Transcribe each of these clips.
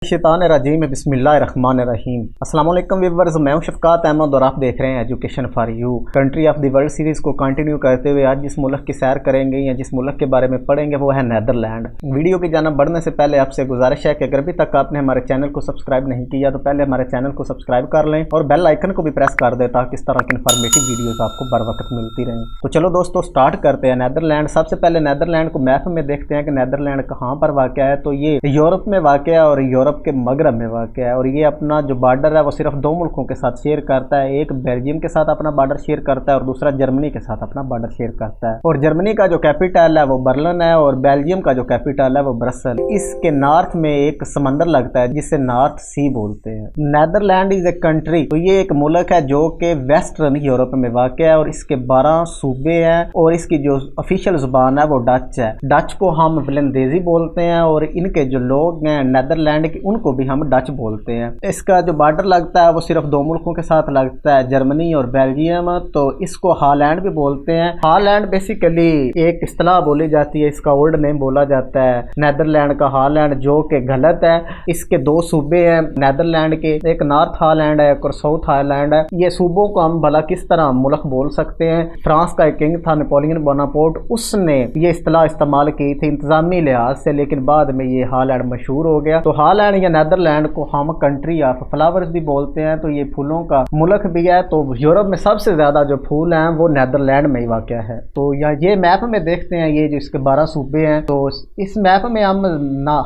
शैतानिर्रजीम बिस्मिल्लाहिर्रहमानिर्रहीम। अस्सलाम वालेकुम व्यूअर्स, मैं हूं शफकात अहमद और आप देख रहे हैं education for you. Country of the world series को कंटिन्यू करते हुए आज जिस मुल्क की सैर करेंगे या जिस मुल्क के बारे में पढ़ेंगे वो है नीदरलैंड। वीडियो की जानिब बढ़ने से पहले आपसे गुजारिश है कि अगर अभी तक आपने हमारे चैनल को सब्सक्राइब नहीं किया तो पहले हमारे चैनल को सब्सक्राइब कर लें और बेल आइकन को भी प्रेस कर दें ताकि इस तरह की इन्फॉर्मेटिव वीडियोज़ आपको बर वक्त मिलती रहें। तो चलो दोस्तों स्टार्ट करते हैं। नीदरलैंड, सबसे पहले नीदरलैंड को मैप में देखते हैं कि नीदरलैंड कहाँ पर वाक़ है। तो ये यूरोप में वाक़ है और यूरोप के मगरब में वाक़ है और ये अपना जो बॉर्डर है वो सिर्फ दो मुल्कों के साथ शेयर करता है। एक बेल्जियम के साथ अपना बॉर्डर शेयर करता है और दूसरा जर्मनी के साथ अपना बॉर्डर शेयर करता है। और जर्मनी का जो कैपिटल है वो बर्लिन है और बेल्जियम का जो कैपिटल है वो ब्रसल। इसके नॉर्थ में एक समंदर लगता है जिसे नॉर्थ सी बोलते हैं। नीदरलैंड इज ए कंट्री, तो ये एक मुल्क है जो कि वेस्टर्न यूरोप में वाक़ है और इसके 12 सूबे हैं और इसकी जो ऑफिशियल जुबान है वो डच है। डच को हम वलंदेजी बोलते हैं और इनके जो लोग हैं नीदरलैंड के उनको भी हम डच बोलते हैं। इसका जो बॉर्डर लगता है वो सिर्फ दो मुल्कों के साथ लगता है, जर्मनी और बेल्जियम। तो इसको हॉलैंड भी बोलते हैं। हॉलैंड बेसिकली एक इस्तेलाह बोली जाती है, इसका ओल्ड नेम बोला जाता है नीदरलैंड का हॉलैंड, जो कि गलत है। इसके दो सूबे हैं नीदरलैंड के, एक नॉर्थ हॉलैंड है और साउथ हॉलैंड है। ये सूबों को हम भला किस तरह मुल्क बोल सकते हैं। फ्रांस का एक किंग था नेपोलियन बोनापार्ट, उसने ये इस्तेलाह इस्तेमाल की थी इंतजामी लिहाज से, लेकिन बाद में ये हॉलैंड मशहूर हो गया। तो हॉलैंड या नीदरलैंड को हम कंट्री ऑफ फ्लावर्स भी बोलते हैं। तो ये फूलों का मुल्क भी है। तो यूरोप में सबसे ज्यादा जो फूल हैं वो नीदरलैंड में ही वाक़ है। तो ये मैप में देखते हैं, ये जो इसके 12 सूबे हैं। तो इस मैप में हम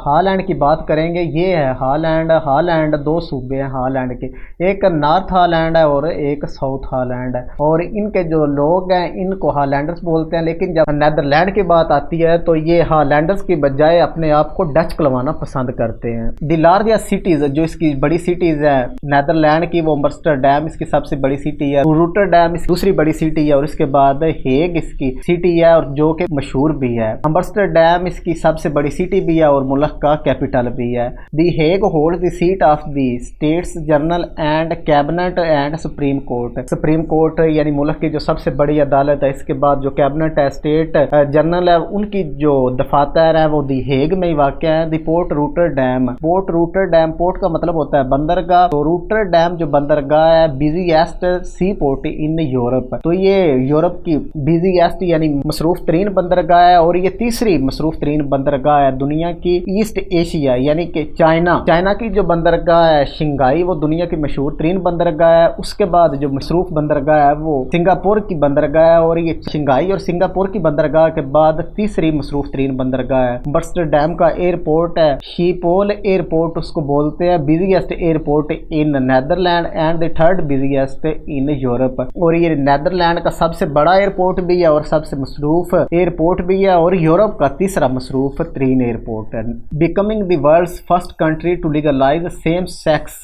हॉलैंड की बात करेंगे। ये है हॉलैंड। हॉलैंड दो सूबे हैं हॉलैंड के, एक नॉर्थ हॉलैंड है और एक साउथ हॉलैंड है और इनके जो लोग हैं इनको हॉलैंडर्स बोलते हैं। लेकिन जब नीदरलैंड की बात आती है तो ये हॉलैंडर्स की बजाय अपने आप को डच कहलाना पसंद करते हैं। द लार्जेस्ट सिटीज, जो इसकी बड़ी सिटीज है नीदरलैंड की, वो एम्स्टर्डम इसकी सबसे बड़ी सिटी है, रोटरडैम दूसरी बड़ी सिटी है और इसके बाद हेग इसकी सिटी है और जो कि मशहूर भी है। एम्स्टर्डम इसकी सबसे बड़ी सिटी भी है और मुल्क का कैपिटल भी है। The Hague hold the seat of the states general and cabinet and supreme court. Supreme court यानी मुल्क की जो सबसे बड़ी अदालत है। इसके बाद जो कैबिनेट है, स्टेट जनरल है, उनकी जो दफातर है वो द हेग में ही वाक़ है। The port Rotterdam, port Rotterdam, port का मतलब होता है बंदरगाह। तो रोटरडैम जो बंदरगाह है, busiest sea port in Europe. तो ये यूरोप की बिजीएस्ट यानी मसरूफ तरीन बंदरगाह है और ये तीसरी मसरूफ तरीन बंदरगाह है दुनिया की ईस्ट एशिया यानी कि चाइना की जो बंदरगाह है शंघाई, वो दुनिया की मशहूर तरीन बंदरगाह है। उसके बाद जो मसरूफ बंदरगाह है वो सिंगापुर की बंदरगाह है और ये शंघाई और सिंगापुर की बंदरगाह के बाद तीसरी मसरूफ तरीन बंदरगाह है। एम्स्टर्डम का एयरपोर्ट है शीपोल एयरपोर्ट, उसको बोलते हैं busiest airport in Netherland and the third busiest in Europe. और ये नीदरलैंड का सबसे बड़ा एयरपोर्ट भी है और सबसे मसरूफ एयरपोर्ट भी है और यूरोप का तीसरा मसरूफ तरीन एयरपोर्ट है। Becoming the world's first country to legalize same sex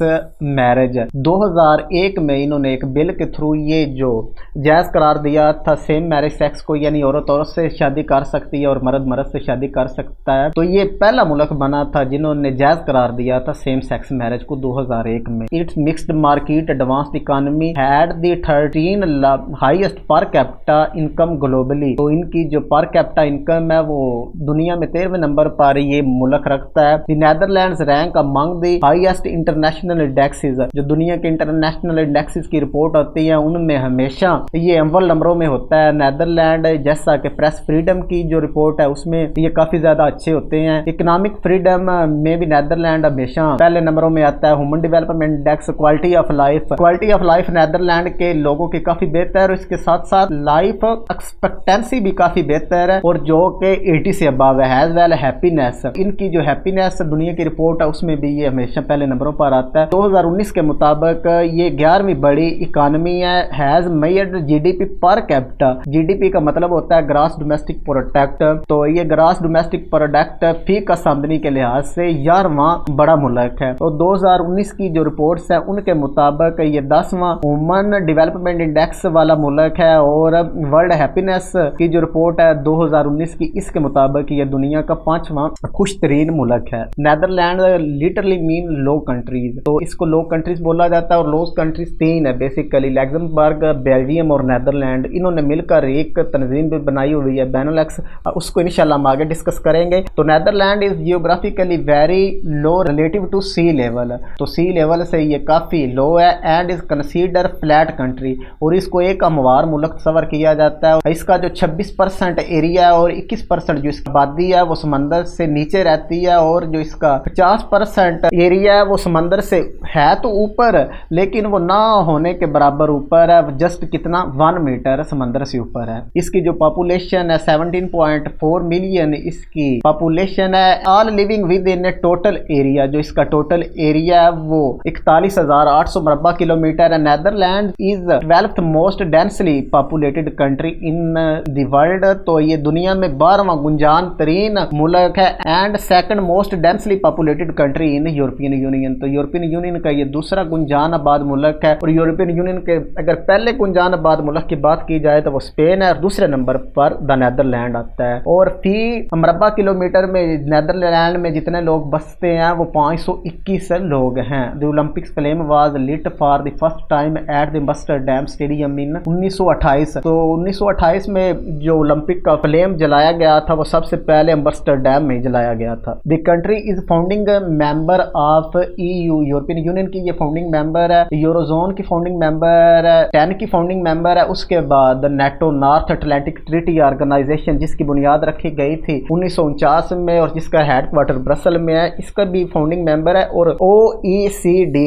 marriage. 2001 में इन्होंने एक बिल के थ्रू ये जो जायज करार दिया था सेम मैरिज सेक्स को, यानी औरत औरत से शादी कर सकती है और मर्द मर्द से शादी कर सकता है। तो ये पहला मुल्क बना था जिन्होंने जायज करार दिया था सेम सेक्स मैरिज को 2001 में। It's mixed market advanced economy had the 13 highest per capita income globally. तो इनकी जो पर कैपिटा इनकम है वो दुनिया में 13वें नंबर पर ये मुल्क रखता है। The Netherlands rank among the highest international indexes. जो दुनिया के इंटरनेशनल इंडेक्सेस की रिपोर्ट होती है उनमें हमेशा ये अव्वल नंबरों में होता है नीदरलैंड। जैसा कि प्रेस फ्रीडम की जो रिपोर्ट है उसमें ये काफी ज्यादा अच्छे होते हैं। इकोनॉमिक फ्रीडम में भी नीदरलैंड हमेशा पहले नंबरों में आता है। Human development index, quality of life Netherland के लोगों की काफी बेहतर है। इसके साथ साथ लाइफ एक्सपेक्टेंसी भी काफी बेहतर है और जो कि 80 से अबव है। एज वेल हैप्पीनेस, इनकी जो हैप्पीनेस दुनिया की रिपोर्ट है उसमें भी ये हमेशा पहले नंबरों पर आता है। 2019 के मुताबिक ये 11वीं बड़ी इकोनॉमी है। Has made GDP per capita, GDP का मतलब होता है ग्रास डोमेस्टिक प्रोडक्ट। तो ये ग्रास डोमेस्टिक प्रोडक्ट फी का आमदनी के लिहाज से 11वां बड़ा मुल्क है। तो 2019 की जो रिपोर्ट्स है उनके मुताबिक ये 10वां ह्यूमन डेवलपमेंट इंडेक्स वाला मुल्क है और वर्ल्ड हैप्पीनेस की जो रिपोर्ट है 2019 की, इसके मुताबिक ये दुनिया का 5वां खुश तरीन मुल्क है। नीदरलैंड लिटरली मीन लो कंट्रीज। तो इसको लो कंट्रीज बोला जाता है और लो कंट्रीज 3 है बेसिकली, लग्जमबर्ग, बेल्जियम और नीदरलैंड। इन्होंने मिलकर एक तंजीम भी बनाई हुई है बेनुलक्स, उसको इंशाल्लाह हम आगे डिस्कस करेंगे। तो Netherland is geographically very low relative to sea level, तो सी लेवल से ये काफ़ी लो है। And is consider flat country, और इसको एक हमवार मुल्क तस्वर किया जाता है। इसका जो 26% एरिया है और 21% जो इसकी आबादी है वो समंदर से नीचे रहती है, और जो इसका 50% एरिया है वो समंदर से है तो ऊपर, लेकिन वो ना होने के बराबर ऊपर है, जस्ट कितना 1 मीटर समंदर से ऊपर है। इसकी जो पॉपुलेशन है 17.4 मिलियन इसकी पॉपुलेशन है। All living with in total area, जो इसका टोटल एरिया है वो 41,800 मुरब्बा किलोमीटर है। Netherland is 12th most densely populated country in the world, तो ये दुनिया में 12वां गुंजान तरीन मुल्क है। And second most densely populated country in European union, तो यूरोपियन यूनियन का ये दूसरा गुंजान आबाद मुल्क है। और यूरोपियन यूनियन के अगर पहले गुंजान आबाद मुल्क की बात की जाए तो वो स्पेन है, और दूसरे नंबर पर द नेदरलैंड आता है। और फी मुरब्बा किलोमीटर में नेदरलैंड में जितने लोग बसते हैं वो 521 लोग हैं। The Olympics flame was lit for the first time at the Amsterdam stadium in 1928, तो 1928 में जो ओलंपिक का फ्लेम जलाया गया था वो सबसे पहले एम्स्टर्डम में जलाया गया था। The country is founding member of EU, European union की ये फाउंडिंग मेंबर है। यूरोजोन की फाउंडिंग मेंबर है, 10 की फाउंडिंग मेंबर है। उसके बाद NATO North Atlantic treaty organization जिसकी बुनियाद रखी गई थी 1949 में और जिसका हेडक्वार्टर ब्रसल में है, इसका भी फाउंडिंग मेंबर है। और OECD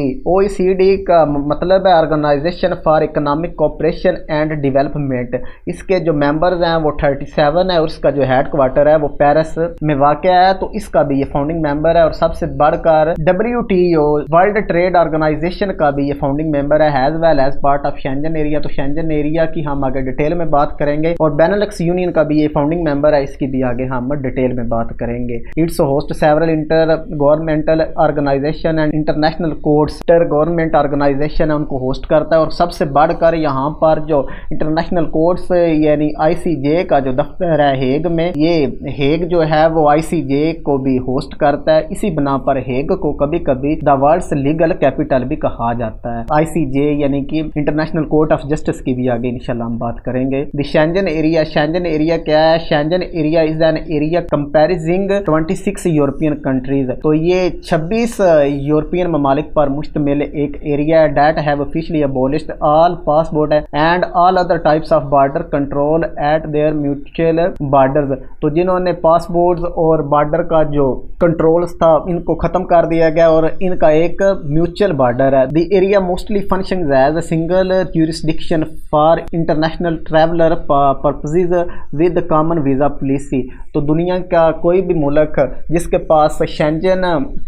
का मतलब है organization for economic cooperation and development. इसके जो मेंबर्स हैं वो 37 है, और इसका जो हेडक्वार्टर है वो पेरिस में वाक़या है, तो इसका भी ये फाउंडिंग मेंबर है। और सबसे बढ़कर WTO वर्ल्ड ट्रेड ऑर्गेनाइजेशन का भी ये फाउंडिंग मेंबर है, as well as part of Schengen area. तो शेंजन एरिया की हम आगे डिटेल में बात करेंगे। और बेनेलक्स यूनियन का भी ये फाउंडिंग मेंबर है, इसकी भी आगे हम डिटेल में बात करेंगे। Its host several inter governmental organization and international courts, inter government organization है उनको होस्ट करता है। और सबसे बढ़कर यहाँ पर जो इंटरनेशनल कोर्ट्स यानी ICJ का जो दफ्तर है हेग में, ये हेग जो है वो ICJ को भी होस्ट करता है। इसी बना पर हेग को कभी कभी द वर्ल्ड्स लीगल कैपिटल भी कहा जाता है। ICJ यानी कि इंटरनेशनल कोर्ट ऑफ जस्टिस की भी आगे इंशाल्लाह हम बात करेंगे। The Schengen area, Schengen area क्या है? Schengen area is an area comprising 26 European countries, तो ये 26 यूरोपियन ममालिक पर मुश्तमिल एक एरिया है। That have officially abolished all passport and all other types of border control at their mutual borders, तो जिन्होंने पासपोर्ट्स और बॉर्डर का जो कंट्रोल्स था इनको खत्म कर दिया गया और इनका एक म्यूचुअल बॉर्डर है। The area mostly functions as a single jurisdiction for international traveller purposes with common visa policy, तो दुनिया का कोई भी मुल्क जिसके पास शेंजन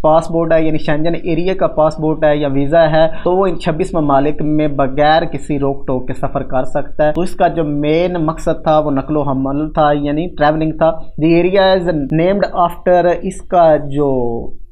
पासपोर्ट है यानी शेंजन एरिया का पासपोर्ट है या वीज़ा है, तो वो इन 26 ममालिक में बगैर किसी रोक टोक के सफ़र कर सकता है। तो इसका जो मेन मकसद था वो नकलो हमल था यानी ट्रैवलिंग था। The area is named after, इसका जो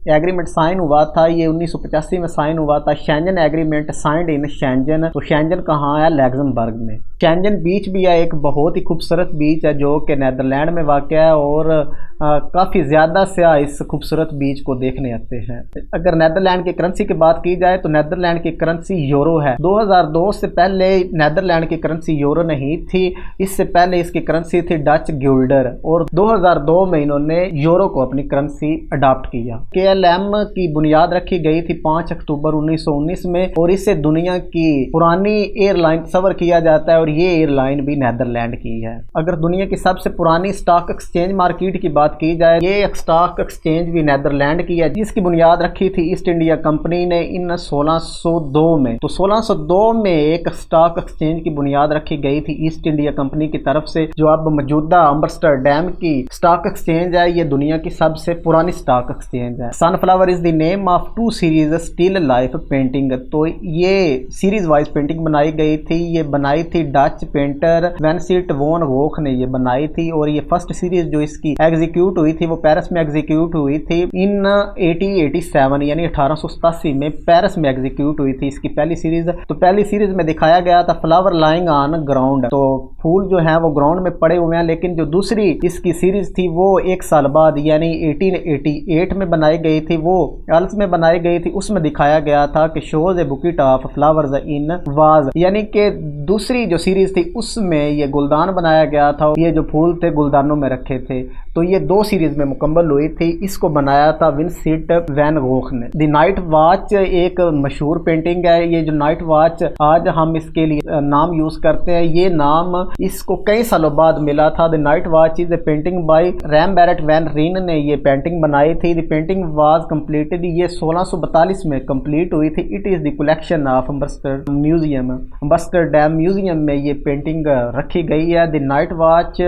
एग्रीमेंट साइन हुआ था ये 1985 में साइन हुआ था। Schengen agreement signed in Schengen, तो शेंजन कहाँ है? लग्जमबर्ग में। शेंजन बीच भी है, एक बहुत ही खूबसूरत बीच है जो कि नेदरलैंड में वाक़या है और काफ़ी ज़्यादा से इस खूबसूरत बीच को देखने आते हैं। अगर नेदरलैंड की करेंसी की बात की जाए तो नेदरलैंड की करेंसी यूरो है। 2002 से पहले नेदरलैंड की करेंसी यूरो नहीं थी, इससे पहले इसकी करेंसी थी डच गुल्डर, और 2002 में इन्होंने यूरो को अपनी करेंसी अडॉप्ट किया। KLM की बुनियाद रखी गई थी 5 अक्टूबर 1919 में, और इससे दुनिया की पुरानी एयरलाइन तस्वर किया जाता है और ये एयरलाइन भी नेदरलैंड की है। अगर दुनिया की सबसे पुरानी स्टॉक एक्सचेंज मार्केट की बात की जाए, ये स्टॉक एक्सचेंज भी नेदरलैंड की है जिसकी बुनियाद रखी थी ईस्ट इंडिया कंपनी ने इन 1602 में। तो 1602 में एक स्टॉक एक्सचेंज की बुनियाद रखी गई थी ईस्ट इंडिया कंपनी की तरफ से, जो अब मौजूदा एम्स्टर्डम की स्टॉक एक्सचेंज है। ये दुनिया की सबसे पुरानी स्टॉक एक्सचेंज है। Sunflower is the name of 2 series still life painting, तो ये सीरीज वाइज पेंटिंग बनाई गई थी। ये बनाई थी डच पेंटर वेंसिट वोन गोख ने ये बनाई थी, और ये फर्स्ट सीरीज जो इसकी एग्जीक्यूट हुई थी वो पेरिस में एग्जीक्यूट हुई थी इन 1887 यानी 1887 में पेरिस में एग्जीक्यूट हुई थी इसकी पहली सीरीज। तो पहली सीरीज में दिखाया गया था फ्लावर लाइंग ऑन ग्राउंड, तो फूल जो है वो ग्राउंड में पड़े हुए हैं। लेकिन जो दूसरी इसकी सीरीज थी वो एक साल बाद यानी 1888 में बनाई गई थी, वो अल्स में बनाई गई थी। उसमें दिखाया गया था कि shows A bouquet of flowers in was, यानी कि दूसरी जो सीरीज थी उसमें ये गुलदान बनाया गया था, ये जो फूल थे गुलदानों में रखे थे। तो ये 2 सीरीज में मुकम्मल हुई थी। इसको बनाया था विंसेंट वैन गोख ने। द नाइट वॉच एक मशहूर पेंटिंग है। ये जो नाइट वॉच आज हम इसके लिए नाम यूज करते हैं, ये नाम इसको कई सालों बाद मिला था। The night watch is a painting by Rembrandt van Rijn ने ये पेंटिंग बनाई थी। द पेंटिंग वाज कंप्लीटेड, ये 1642 में कंप्लीट हुई थी। It is the collection of museum, Amsterdam museum में ये पेंटिंग रखी गई है। The night watch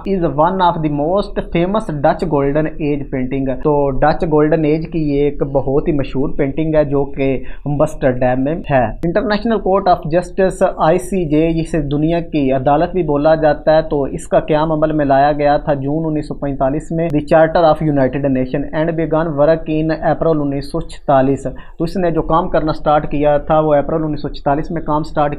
is one of the most famous Dutch golden age painting. तो डच गोल्डन एज की ये एक बहुत ही मशहूर पेंटिंग है जो कि अम्बर्सडैम में है। International court of justice ICJ, जिसे दुनिया की अदालत भी बोला जाता है, तो इसका क़याम अमल में लाया गया था जून 1945 में। The charter of United Nation and began work in April 1946। तो इसने जो काम करना स्टार्ट किया था वो अप्रैल 1946 में काम स्टार्ट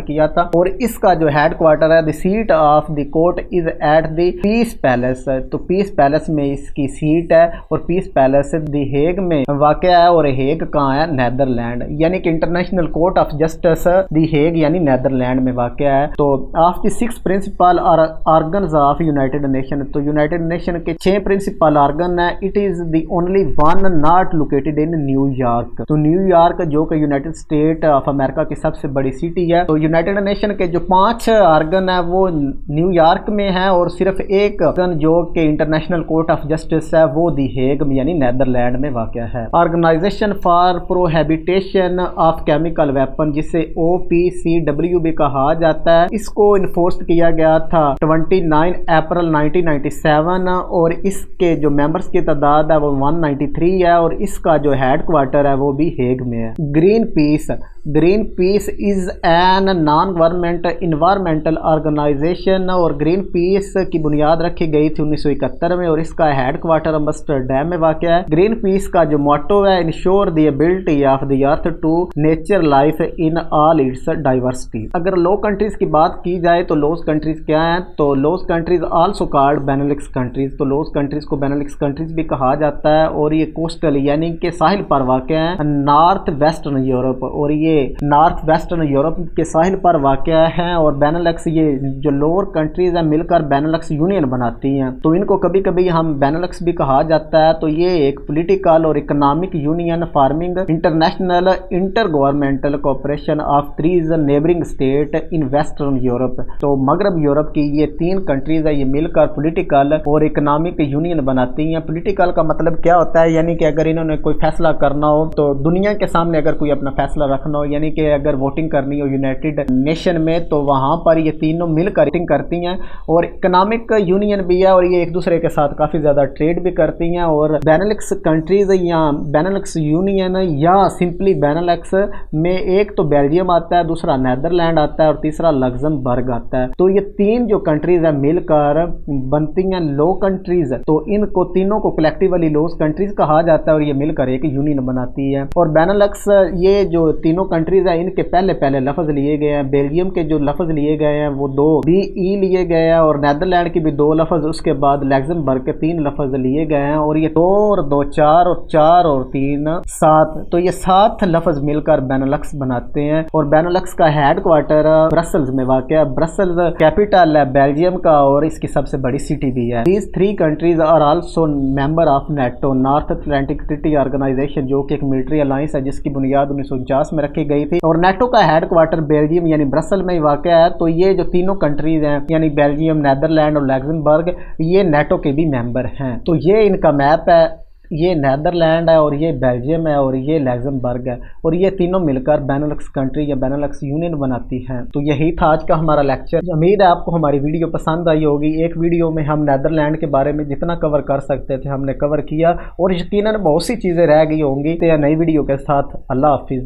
किया था। और इसका जो हेड क्वार्टर है, the seat of the court is at the piece palace. तो पीस पैलेस में इसकी सीट है और पीस पैलेस द हेग में वाक़या है। और हेग कहाँ है? नेदरलैंड, यानी कि international court of justice the Hague यानी नेदरलैंड में वाक़या है। तो of the 6 principal organs of United Nation, तो यूनाइटेड नेशन के 6 प्रिंसिपल ऑर्गन है। It is the only one not located in New York. तो न्यूयॉर्क जो कि यूनाइटेड स्टेट ऑफ अमेरिका की सबसे बड़ी सिटी है। तो यूनाइटेड नेशन के जो 5 ऑर्गन है वो न्यूयॉर्क में है और सिर्फ एक ऑर्गन जो कि इंटरनेशनल कोर्ट ऑफ जस्टिस है वो दी हेग में यानी नेदरलैंड में वाक़या है। Organization for prohibition of chemical weapon, जिसे OPCW भी कहा जाता है, इसको इन्फोर्स किया गया था 29 अप्रैल 1997 और इसके जो मेंबर्स की तादाद है वो 193 है और इसका जो हेड क्वार्टर है वो भी हेग में है। Greenpeace is an non government environmental organisation और ग्रीन पीस की बुनियाद रखी गई थी 1971 में और इसका हेड क्वार्टर अम्बर्सडैम में वाक़या है। ग्रीन पीस का जो मोटो है, ensure the ability of the earth to nature life in all its diversity. अगर लो कंट्रीज की बात की जाए तो लोस कंट्रीज क्या हैं? तो low countries also called Benelux countries. तो लोस कंट्रीज को बेनेलुक्स कंट्रीज भी कहा जाता है और ये कोस्टल यानी कि साहिल पर वाक़या है नॉर्थ वेस्टर्न यूरोप, और ये नॉर्थ वेस्टर्न यूरोप के साहिल पर वाक़या है। और बेनेलक्स, ये जो लोअर कंट्रीज हैं मिलकर बेनेलक्स यूनियन बनाती हैं, तो इनको कभी कभी हम बेनेलक्स भी कहा जाता है। तो ये एक पॉलिटिकल और economic union farming international inter governmental cooperation of 3 neighbouring state in western Europe. तो मगरब यूरोप की ये 3 कंट्रीज है, ये मिलकर पॉलिटिकल और इकोनॉमिक यूनियन बनाती हैं। पॉलिटिकल का मतलब क्या होता है? यानी कि अगर इन्होंने कोई फैसला करना हो तो दुनिया के सामने अगर कोई अपना फैसला रखना हो, यानी कि अगर वोटिंग करनी हो यूनाइटेड नेशन में, तो वहाँ पर ये तीनों मिलकर वोटिंग करती हैं। और इकोनॉमिक यूनियन भी है और ये एक दूसरे के साथ काफ़ी ज़्यादा ट्रेड भी करती हैं। और बेनेलक्स कंट्रीज या बेनेलक्स यूनियन या सिंपली बेनेलक्स में एक तो बेल्जियम आता है, दूसरा नेदरलैंड आता है और तीसरा लग्जमबर्ग आता है। तो ये 3 जो कंट्रीज है मिलकर बनती हैं लो कंट्रीज। तो इनको तीनों को कलेक्टिवली लोस कंट्रीज कहा जाता है और ये मिलकर एक यूनियन बनाती है। और बेनेलक्स ये जो तीनों कंट्रीज है इनके पहले लफ्ज लिए गए हैं। बेल्जियम के जो लफ्ज लिए गए हैं वो 2 BE लिए गए हैं और नेदरलैंड के भी 2 लफ्ज, उसके बाद लग्जमबर्ग के 3 लफ्ज लिए गए हैं। और ये 2 और 2 4 और 4 और 3 7, तो ये 7 लफ्ज मिलकर बेनेलक्स बनाते हैं। और बेनेलक्स का हेड क्वार्टर ब्रसल्स में वाक़या है। ब्रसल्स कैपिटल है बेल्जियम का और इसकी सबसे बड़ी सिटी भी है। These 3 countries are also member of NATO, North Atlantic treaty Organization, जो कि एक मिलिट्री अलायंस है जिसकी बुनियाद 1949 में रखी गई थी। और नेटो का हेड क्वार्टर बेल्जियम यानी ब्रसल में ही वाक़या है। तो ये जो तीनों कंट्रीज हैं यानी बेल्जियम, नेदरलैंड और लग्जमबर्ग, ये नेटो के भी मेंबर हैं। तो ये इनका मैप है, ये नेदरलैंड है और ये बेल्जियम है और ये लग्जमबर्ग है और ये तीनों मिलकर बेनेलक्स कंट्री या बेनेलक्स यूनियन बनाती हैं। तो यही था आज का हमारा लेक्चर। उम्मीद है आपको हमारी वीडियो पसंद आई होगी। एक वीडियो में हम नेदरलैंड के बारे में जितना कवर कर सकते थे हमने कवर किया और यकीनन बहुत सी चीज़ें रह गई होंगी। तो नई वीडियो के साथ अल्लाह हाफिज़।